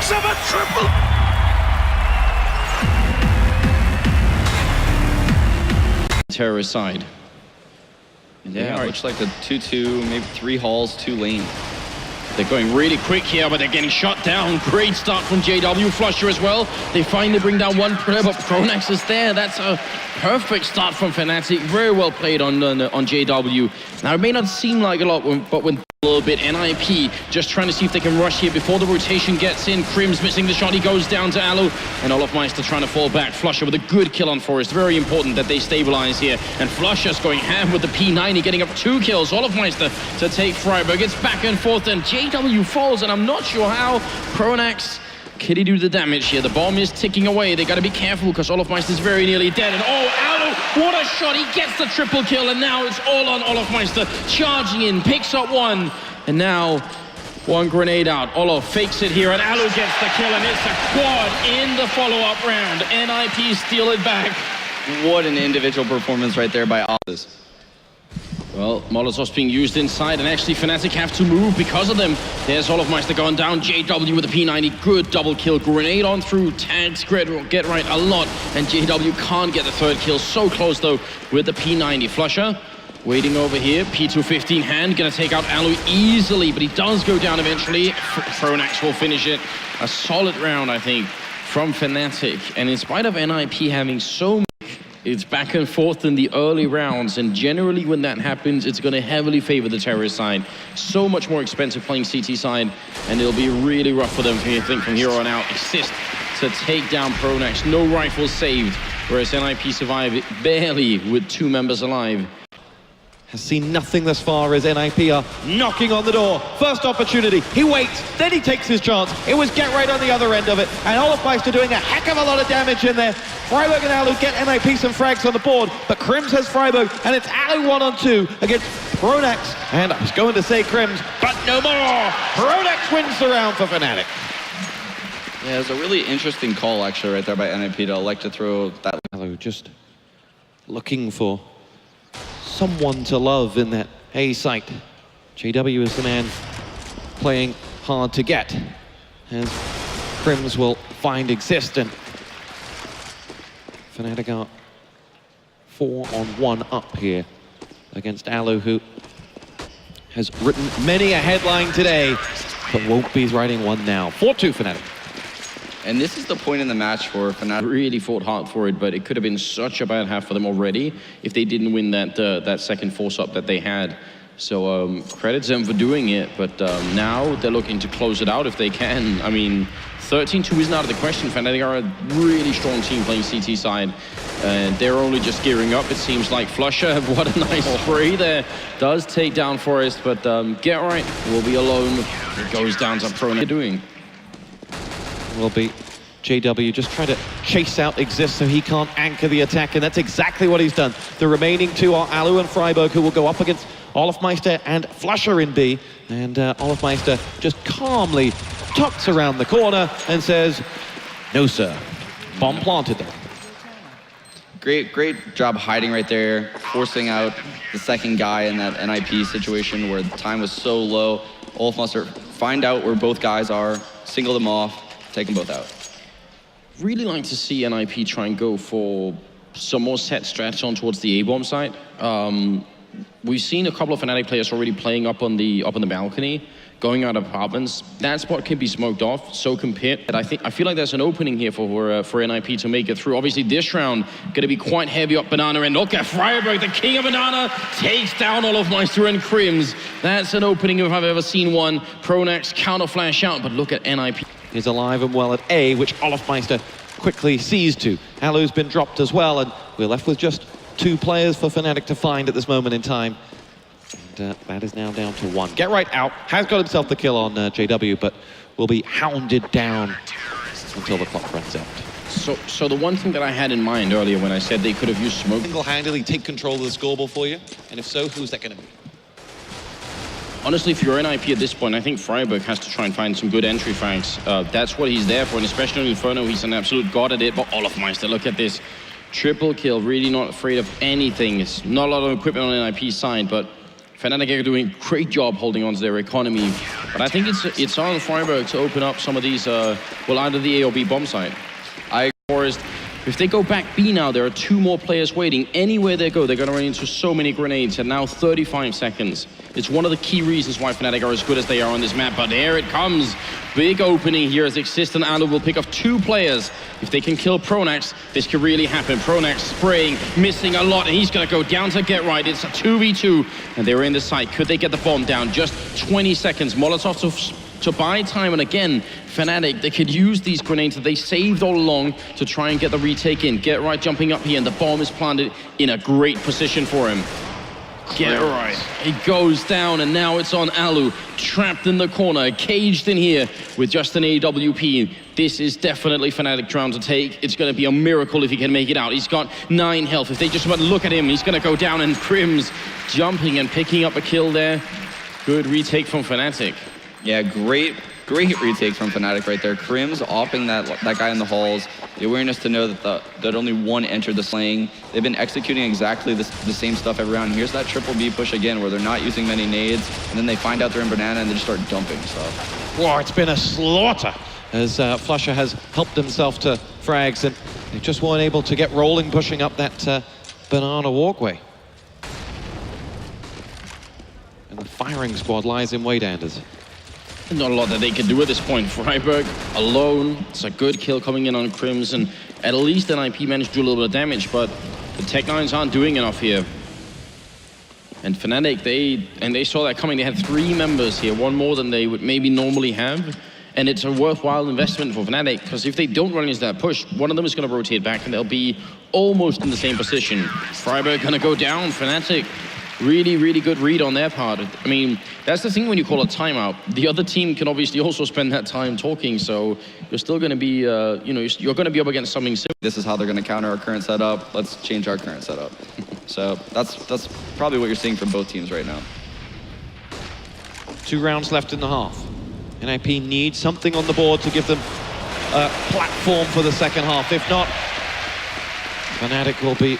picks up a triple. Terrorist side. Yeah, it looks like a 2-2, maybe 3 halls, 2 lane. They're going really quick here, but they're getting shot down. Great start from JW. Flusher as well. They finally bring down one player, but Pronax is there. That's a perfect start from Fnatic. Very well played on JW. Now, it may not seem like a lot, but when a little bit, NIP just trying to see if they can rush here before the rotation gets in. Krim's missing the shot. He goes down to Alu, and Olofmeister trying to fall back. Flusher with a good kill on Forest. Very important that they stabilize here. And Flusher's going ham with the P90, getting up 2 kills. Olofmeister to take Freiburg. It's back and forth, and JW falls, and I'm not sure how. Pronax, can he do the damage here? The bomb is ticking away. They got to be careful because Olofmeister's very nearly dead. And oh, Alu, what a shot. He gets the triple kill, and now it's all on Olofmeister. Charging in, picks up 1. And now 1 grenade out. Olof fakes it here, and Alu gets the kill, and it's a quad in the follow-up round. NIP steal it back. What an individual performance right there by Office. Well, Molotov's being used inside, and actually Fnatic have to move because of them. There's Olofmeister going down. JW with the P90. Good double kill. Grenade on through. Tags get right a lot. And JW can't get the 3rd kill. So close, though, with the P90. Flusher waiting over here. P215 hand. Gonna take out Alu easily, but he does go down eventually. Pronax will finish it. A solid round, I think, from Fnatic. And in spite of NIP having so much, it's back and forth in the early rounds, and generally when that happens, it's going to heavily favor the terrorist side. So much more expensive playing CT side, and it'll be really rough for them, I think, from here on out. Assist to take down Pronax. No rifles saved, whereas NIP survived barely with 2 members alive. Has seen nothing thus far as NIP are knocking on the door. First opportunity, he waits, then he takes his chance. It was Get Right on the other end of it, and Olofmeister doing a heck of a lot of damage in there. Freiburg and Alu get NIP some frags on the board, but Krims has Freiburg, and it's Alu 1-on-2 against Pronax. And I was going to say Krims, but no more! Pronax wins the round for Fnatic. Yeah, it was a really interesting call, actually, right there by NIP to elect to throw that. Alu just looking for someone to love in that A site. JW is the man playing hard to get, as Krims will find existence. Fnatic are 4-on-1 up here against Alu, who has written many a headline today, but won't be writing one now. 4-2 Fnatic. And this is the point in the match for Fnatic. Really fought hard for it, but it could have been such a bad half for them already if they didn't win that second force-up that they had. So credits them for doing it, but now they're looking to close it out if they can. I mean, 13-2 isn't out of the question. Fnatic are a really strong team playing CT side, and they're only just gearing up, it seems like. Flusher, what a nice spray there. Does take down Forest, but Get Right will be alone. It goes down to Pronax. They're doing. Will be JW just trying to chase out Exist so he can't anchor the attack, and that's exactly what he's done. The remaining 2 are Alu and Freiburg, who will go up against Olofmeister and Flusher in B, and Olofmeister just calmly tucks around the corner and says, no sir, bomb planted there. Great job hiding right there, forcing out the second guy in that NIP situation where the time was so low. Olofmeister find out where both guys are, single them off, take them both out. Really like to see NIP try and go for some more set strats on towards the A-bomb side. We've seen a couple of Fnatic players already playing up on the balcony, going out of apartments. That spot can be smoked off, so can Pit. And I feel like there's an opening here for NIP to make it through. Obviously, this round gonna be quite heavy up Banana, and look at Freiburg, the king of Banana, takes down Olofmeister and Krims. That's an opening if I've ever seen one. Pronax counter flash out, but look at NIP. Is alive and well at A, which Olofmeister quickly sees to. Alu's been dropped as well, and we're left with just 2 players for Fnatic to find at this moment in time. And that is now down to 1. Get Right out, has got himself the kill on JW, but will be hounded down until the clock runs out. So the one thing that I had in mind earlier when I said they could have used smoke. Single-handedly take control of the scoreboard for you, and if so, who's that going to be? Honestly, if you're NIP at this point, I think Freiburg has to try and find some good entry frags. That's what he's there for, and especially on Inferno, he's an absolute god at it. But Olofmeister, look at this. Triple kill, really not afraid of anything. It's not a lot of equipment on NIP's side, but Fnatic are doing a great job holding on to their economy. But I think it's on Freiburg to open up some of these, well, either the A or B bomb site. Forest, if they go back B now, there are 2 more players waiting. Anywhere they go, they're going to run into so many grenades, and now 35 seconds. It's one of the key reasons why Fnatic are as good as they are on this map, but here it comes. Big opening here as Exist and Alu will pick up 2 players. If they can kill Pronax, this could really happen. Pronax spraying, missing a lot, and he's going to go down to Get Right. It's a 2v2, and they're in the site. Could they get the bomb down? Just 20 seconds. Molotov to buy time, and again, Fnatic, they could use these grenades that they saved all along to try and get the retake in. Get Right jumping up here, and the bomb is planted in a great position for him. Get Right. It goes down, and now it's on Alu, trapped in the corner, caged in here with just an AWP. This is definitely Fnatic round to take. It's going to be a miracle if he can make it out. He's got 9 health. If they just want to look at him, he's going to go down, and Crims jumping and picking up a kill there. Good retake from Fnatic. Yeah, great retake from Fnatic right there. Crims opping that guy in the halls. The awareness to know that only one entered the slaying. They've been executing exactly the same stuff every round. Here's that triple B push again, where they're not using many nades, and then they find out they're in banana and they just start dumping stuff. Wow, it's been a slaughter as Flusher has helped himself to frags, and they just weren't able to get rolling, pushing up that banana walkway. And the firing squad lies in wait, Anders. Not a lot that they can do at this point. Freiburg alone. It's a good kill coming in on Crims, and at least NIP managed to do a little bit of damage, but the Tech9s aren't doing enough here. And Fnatic, they saw that coming. They had 3 members here, 1 more than they would maybe normally have. And it's a worthwhile investment for Fnatic, because if they don't run into that push, one of them is going to rotate back and they'll be almost in the same position. Freiburg going to go down. Fnatic, really, really good read on their part. I mean, that's the thing when you call a timeout. The other team can obviously also spend that time talking, so you're still going to be, you know, you're going to be up against something similar. This is how they're going to counter our current setup. Let's change our current setup. So that's probably what you're seeing from both teams right now. 2 rounds left in the half. NIP needs something on the board to give them a platform for the second half. If not, Fnatic will be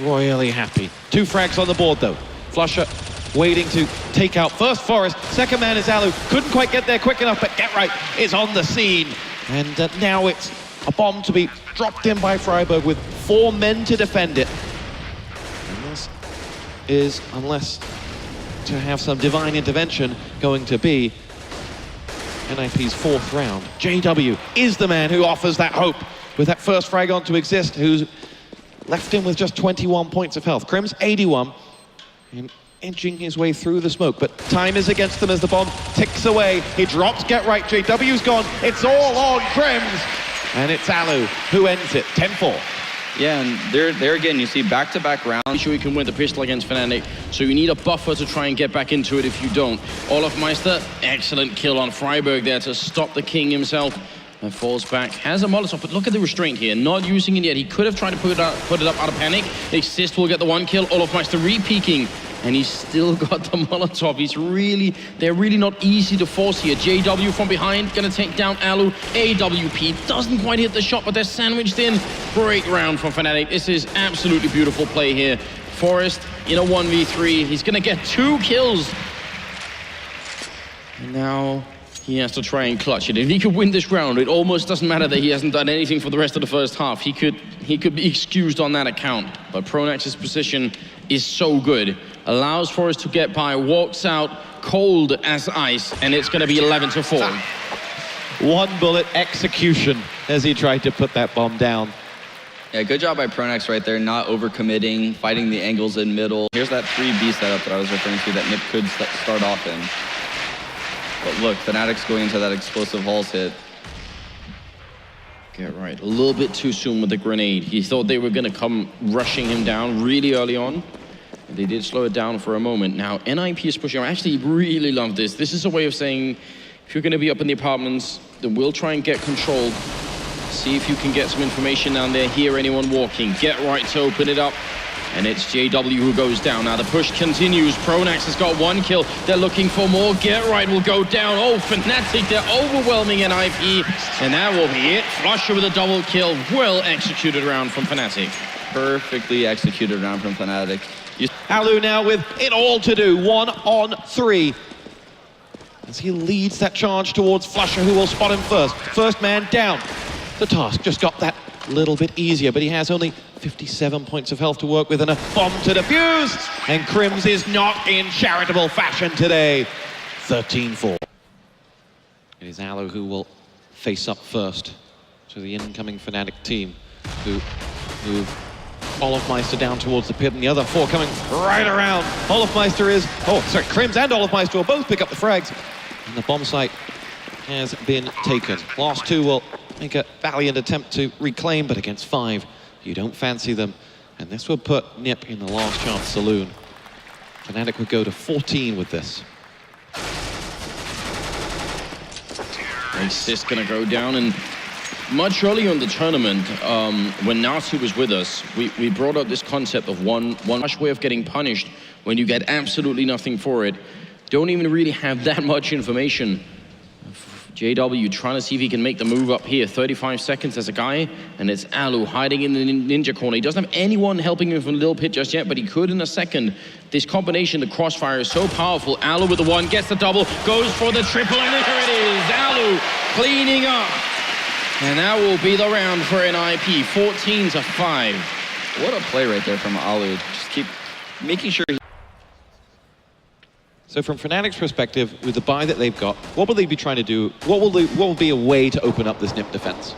royally happy. 2 frags on the board though. Flusher waiting to take out first Forest. Second man is Alu. Couldn't quite get there quick enough, but Get Right is on the scene. And now it's a bomb to be dropped in by Freiburg with 4 men to defend it. And this is, unless to have some divine intervention, going to be NIP's 4th round. JW is the man who offers that hope with that first frag on to Exist, who's left him with just 21 points of health. Crims 81, and inching his way through the smoke, but time is against them as the bomb ticks away. He drops Get Right, JW's gone. It's all on Crims, and it's Alu who ends it, 10-4. Yeah, and there again, you see back-to-back rounds. Sure you can win the pistol against Fnatic, so you need a buffer to try and get back into it if you don't. Olofmeister, excellent kill on Freiburg there to stop the king himself. And falls back, has a Molotov, but look at the restraint here, not using it yet. He could have tried to put it up out of panic. Exist will get the 1 kill, Olofmeister re-peeking, and he's still got the Molotov. They're really not easy to force here. JW from behind, gonna take down Alu. AWP doesn't quite hit the shot, but they're sandwiched in. Great round from Fnatic. This is absolutely beautiful play here. Forest in a 1v3, he's gonna get 2 kills. And now he has to try and clutch it. If he could win this round, it almost doesn't matter that he hasn't done anything for the rest of the first half. He could be excused on that account. But Pronax's position is so good. Allows Forest to get by, walks out cold as ice, and it's going to be 11-4. 1 bullet execution as he tried to put that bomb down. Yeah, good job by Pronax right there, not overcommitting, fighting the angles in middle. Here's that 3B setup that I was referring to that Nip could start off in. But look, Fnatic's going into that explosive halls hit. Get Right, a little bit too soon with the grenade. He thought they were going to come rushing him down really early on. They did slow it down for a moment. Now, NIP is pushing. I actually really love this. This is a way of saying, if you're going to be up in the apartments, then we'll try and get control. See if you can get some information down there, hear anyone walking. Get Right to open it up. And it's JW who goes down. Now the push continues. Pronax has got 1 kill. They're looking for more. Get Right will go down. Oh, Fnatic, they're overwhelming NIP. And that will be it. Flusher with a double kill. Well executed round from Fnatic. Perfectly executed round from Fnatic. Alu now with it all to do. 1 on 3. as he leads that charge towards Flusher, who will spot him first. First man down. The task just got that little bit easier, but he has only 57 points of health to work with and a bomb to defuse. And Crims is not in charitable fashion today. 13-4. It is Alu who will face up first to the incoming Fnatic team, who move Olofmeister down towards the pit, and the other four coming right around. Olofmeister is, Crims and Olofmeister will both pick up the frags, and the bomb site has been taken. Last two will make a valiant attempt to reclaim, but against 5, you don't fancy them, and this will put Nip in the last chance saloon. Fnatic would go to 14 with this. Is gonna go down, and much earlier in the tournament, when Nazi was with us, we brought up this concept of one rush way of getting punished when you get absolutely nothing for it. Don't even really have that much information. JW trying to see if he can make the move up here. 35 seconds as a guy, and it's Alu hiding in the ninja corner. He doesn't have anyone helping him from the little pit just yet, but he could in a second. This combination, the crossfire, is so powerful. Alu with the one, gets the double, goes for the triple, and there it is. Alu cleaning up. And that will be the round for NIP, 14-5. What a play right there from Alu. Just keep making sure. So from Fnatic's perspective, with the buy that they've got, what will they be trying to do? What will be a way to open up this Nip defense?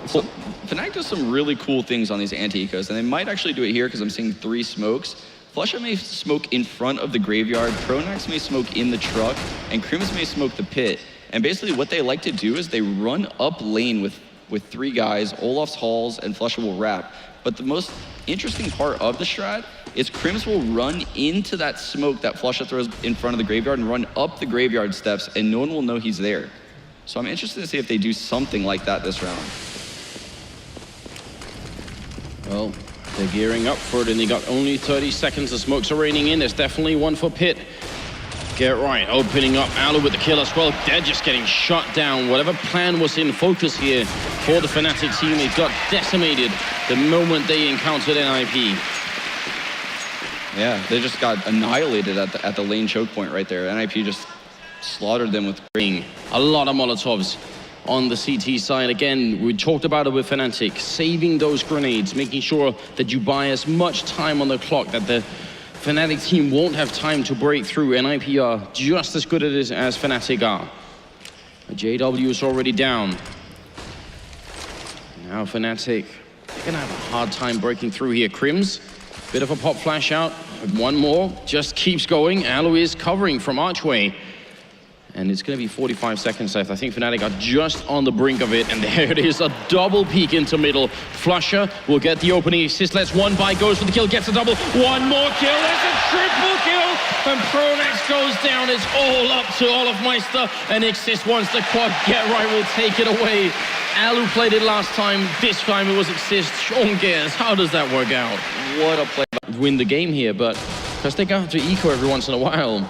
So Fnatic does some really cool things on these anti-ecos, and they might actually do it here because I'm seeing 3 smokes. Flusha may smoke in front of the graveyard, Pronax may smoke in the truck, and Crims may smoke the pit. And basically what they like to do is they run up lane with 3 guys, Olaf's Halls, and Flusha will wrap. But the most interesting part of the strat is Crims will run into that smoke that Flusha throws in front of the graveyard and run up the graveyard steps, and no one will know he's there. So I'm interested to see if they do something like that this round. Well, they're gearing up for it, and they got only 30 seconds. The smokes are raining in. There's definitely one for pit. Get right, opening up. Alu with the kill as well. They're just getting shot down. Whatever plan was in focus here for the Fnatic team, it got decimated the moment they encountered NIP. Yeah, they just got annihilated at the lane choke point right there. NIP just slaughtered them with a lot of Molotovs on the CT side. Again, we talked about it with Fnatic, saving those grenades, making sure that you buy as much time on the clock that the Fnatic team won't have time to break through. NIP are just as good at it as Fnatic are. JW is already down. Now Fnatic, they're gonna have a hard time breaking through here. Crims, bit of a pop flash out. One more, just keeps going. Alu is covering from Archway. And it's going to be 45 seconds left. I think Fnatic are just on the brink of it. And there it is, a double peek into middle. Flusher will get the opening assist. Let's one by, goes for the kill, gets a double. One more kill, there's a triple kill. And Pronax goes down. It's all up to Olofmeister. And Exist wants the quad. Get right, will take it away. Alu played it last time. This time it was Exist. Sean Gears, how does that work out? What a play. Win the game here, but because they go to eco every once in a while,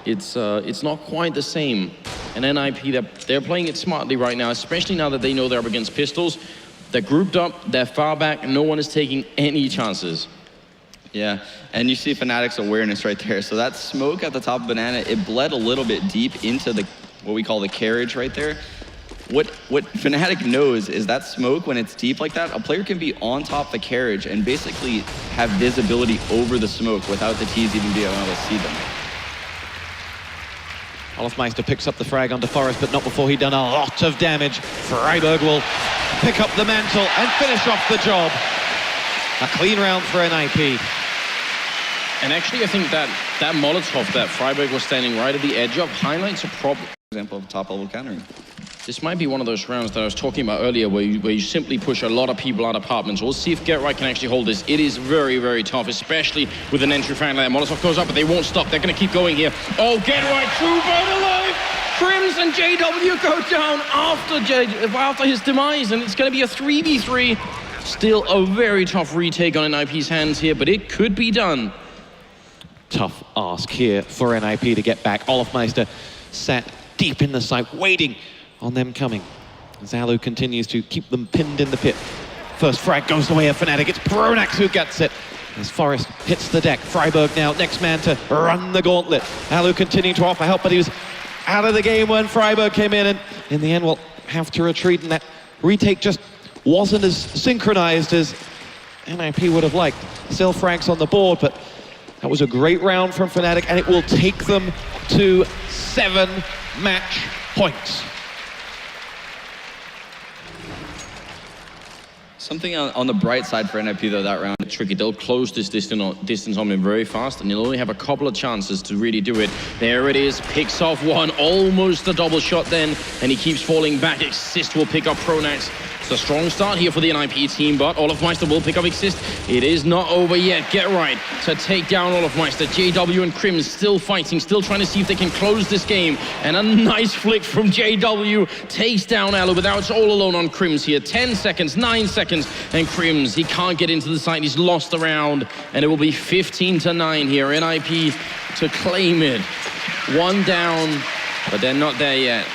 it's not quite the same. And NIP, they're playing it smartly right now, especially now that they know they're up against pistols. They're grouped up, they're far back, no one is taking any chances. Yeah, and you see Fnatic's awareness right there. So that smoke at the top of Banana, it bled a little bit deep into the what we call the carriage right there. What Fnatic knows is that smoke, when it's deep like that, a player can be on top of the carriage and basically have visibility over the smoke without the T's even being able to see them. Olofmeister picks up the frag onto Forest, but not before he'd done a lot of damage. Freiburg will pick up the mantle and finish off the job. A clean round for NIP. And actually, I think that Molotov that Freiburg was standing right at the edge of highlights a problem. Example of top level countering. This might be one of those rounds that I was talking about earlier where you simply push a lot of people out of apartments. We'll see if Get Right can actually hold this. It is very, very tough, especially with an entry fan like that. Molotov goes up, but they won't stop. They're going to keep going here. Oh, Get Right, true bird alive! Crims and JW go down after his demise, and it's going to be a 3v3. Still a very tough retake on NIP's hands here, but it could be done. Tough ask here for NIP to get back. Olofmeister sat deep in the site, waiting on them coming. Alu continues to keep them pinned in the pit. First frag goes the way of Fnatic. It's Pronax who gets it. As Forest hits the deck. Freiburg now, next man to run the gauntlet. Alu continuing to offer help, but he was out of the game when Freiburg came in, and in the end we'll have to retreat, and that retake just wasn't as synchronized as NIP would have liked. Still frags on the board, but that was a great round from Fnatic, and it will take them to 7 match points. Something on the bright side for NIP though that round. Tricky, they'll close this distance on him very fast, and he'll only have a couple of chances to really do it. There it is, picks off one, almost a double shot then, and he keeps falling back. Exist will pick up Pronax. It's a strong start here for the NIP team, but Olofmeister will pick up Exist. It is not over yet. Get right to take down Olofmeister. JW and Crims still fighting, still trying to see if they can close this game. And a nice flick from JW takes down Alu, but now it's all alone on Crims here. 10 seconds, 9 seconds, and Crims, he can't get into the site. He's lost the round, and it will be 15-9 here. NIP to claim it. One down, but they're not there yet.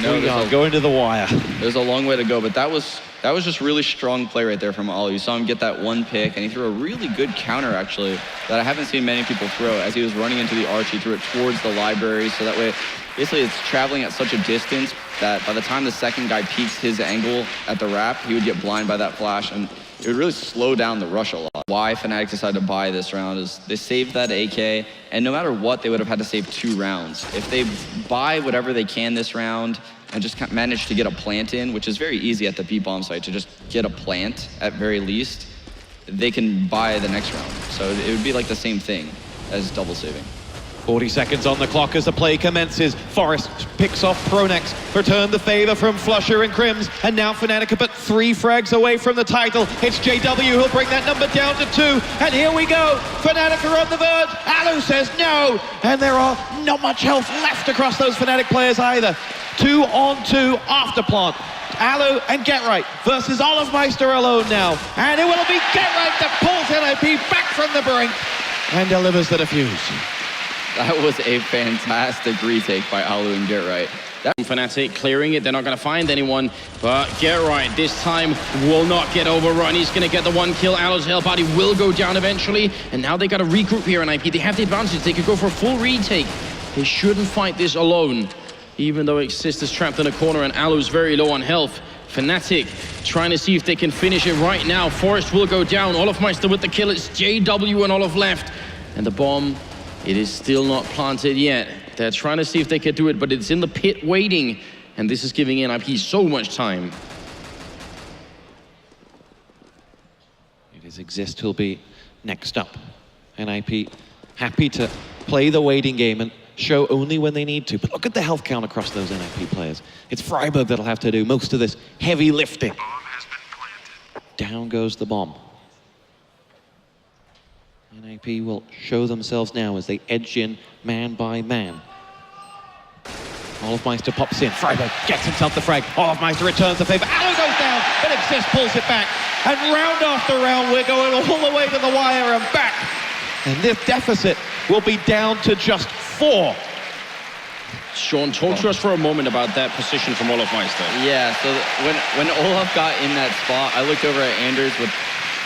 No, we are going to the wire. There's a long way to go, but that was just really strong play right there from Alu. You saw him get that one pick, and he threw a really good counter, actually, that I haven't seen many people throw. As he was running into the arch, he threw it towards the library, so that way, basically it's traveling at such a distance that by the time the second guy peaks his angle at the wrap, he would get blind by that flash, and it would really slow down the rush a lot. Why Fnatic decided to buy this round is they saved that AK, and no matter what, they would have had to save 2 rounds. If they buy whatever they can this round and just manage to get a plant in, which is very easy at the B-bomb site, to just get a plant at very least, they can buy the next round. So it would be like the same thing as double saving. 40 seconds on the clock as the play commences. Forest picks off Pronax, returned the favor from Flusher and Crims, and now Fnatic are but 3 frags away from the title. It's JW who'll bring that number down to 2, and here we go. Fnatic are on the verge. Alu says no, and there are not much health left across those Fnatic players either. 2 on 2 after plant. Alu and Getright versus Olofmeister alone now, and it will be Getright that pulls NIP back from the brink and delivers the defuse. That was a fantastic retake by Alu and Getright. Fnatic clearing it, they're not going to find anyone, but Getright this time will not get overrun. He's going to get the 1 kill. Alu's help out, he will go down eventually, and now they got to regroup here in IP. They have the advantage, they could go for a full retake. They shouldn't fight this alone, even though Exist is trapped in a corner and Alu's very low on health. Fnatic trying to see if they can finish it right now. Forest will go down, Olofmeister with the kill. It's JW and Olof left, and the bomb, it is still not planted yet. They're trying to see if they can do it, but it's in the pit waiting, and this is giving NIP so much time. It is Exist who'll be next up. NIP happy to play the waiting game and show only when they need to. But look at the health count across those NIP players. It's Freiburg that'll have to do most of this heavy lifting. Down goes the bomb. NIP will show themselves now as they edge in man by man. Olofmeister pops in. Freiburg gets himself the frag. Olofmeister returns the favor. Alu goes down, but Exist pulls it back. And round after round, we're going all the way to the wire and back. And this deficit will be down to just 4. Sean, talk to us for a moment about that position from Olofmeister. Yeah, so when Olaf got in that spot, I looked over at Anders with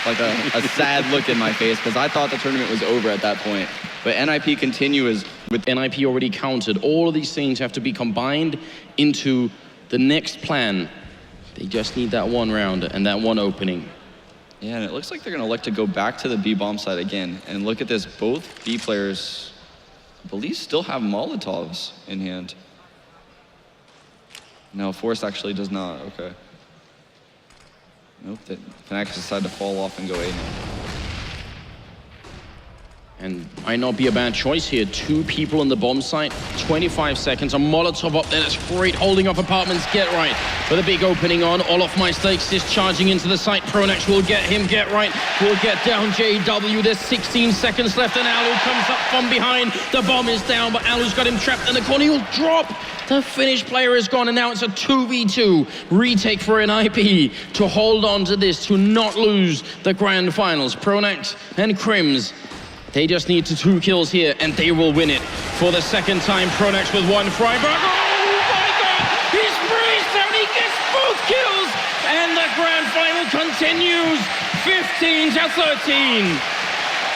like a sad look in my face because I thought the tournament was over at that point. But NIP continues. With NIP already counted, all of these things have to be combined into the next plan. They just need that 1 round and that 1 opening. Yeah, and it looks like they're going to elect to go back to the B-bomb side again. And look at this, both B players, I believe, still have Molotovs in hand. No, Force actually does not, okay. Nope, Fnatic decided to fall off and go A now. And might not be a bad choice here. 2 people on the bomb site, 25 seconds. A Molotov up there, that's great. Holding off apartments, Getright with a big opening on. Olofmeister is charging into the site. Pronax will get him, Getright will get down JW. There's 16 seconds left and Alu comes up from behind. The bomb is down, but Alu's got him trapped in the corner. He'll drop. The Finnish player is gone, and now it's a 2v2 retake for NIP to hold on to this, to not lose the grand finals. Pronax and Crims, they just need 2 kills here, and they will win it. For the second time, Pronax with 1. Freiburg, oh my God! He's breezed and he gets both kills! And the grand final continues, 15-13.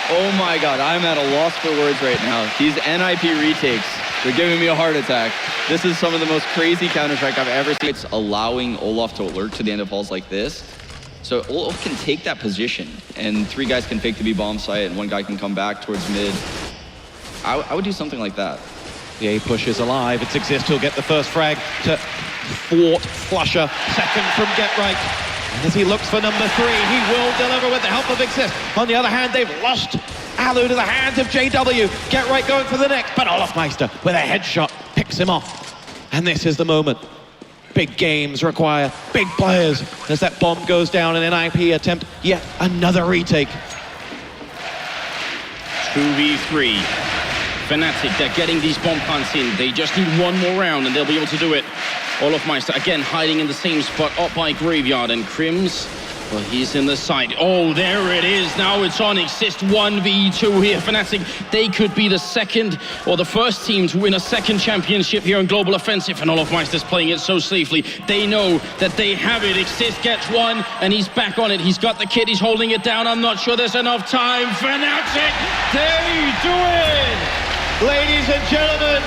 Oh my God, I'm at a loss for words right now. These NIP retakes They're giving me a heart attack. This is some of the most crazy Counter-Strike I've ever seen. It's allowing Olaf to lurk to the end of halls like this. So Olaf can take that position, and 3 guys can fake to be bomb site, and 1 guy can come back towards mid. I would do something like that. The A push is alive. It's Exist who'll get the first frag to thwart Flusher. Second from Get Right. And as he looks for number 3, he will deliver with the help of Exist. On the other hand, they've lost Alu to the hands of JW. Get Right going for the next, but Olafmeister with a headshot picks him off. And this is the moment. Big games require big players as that bomb goes down and NIP attempt yet another retake. 2v3. Fnatic, they're getting these bomb plants in. They just need 1 more round and they'll be able to do it. Olafmeister again hiding in the same spot up by Graveyard, and Crims, well, he's in the side. Oh, there it is. Now it's on Exist 1v2 here. Fnatic, they could be the second or the first team to win a second championship here in Global Offensive, and Olafmeister's playing it so safely. They know that they have it. Exist gets 1 and he's back on it. He's got the kit, he's holding it down. I'm not sure there's enough time. Fnatic, they do it! Ladies and gentlemen,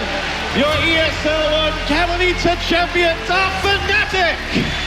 your ESL 1 Katowice champions are Fnatic!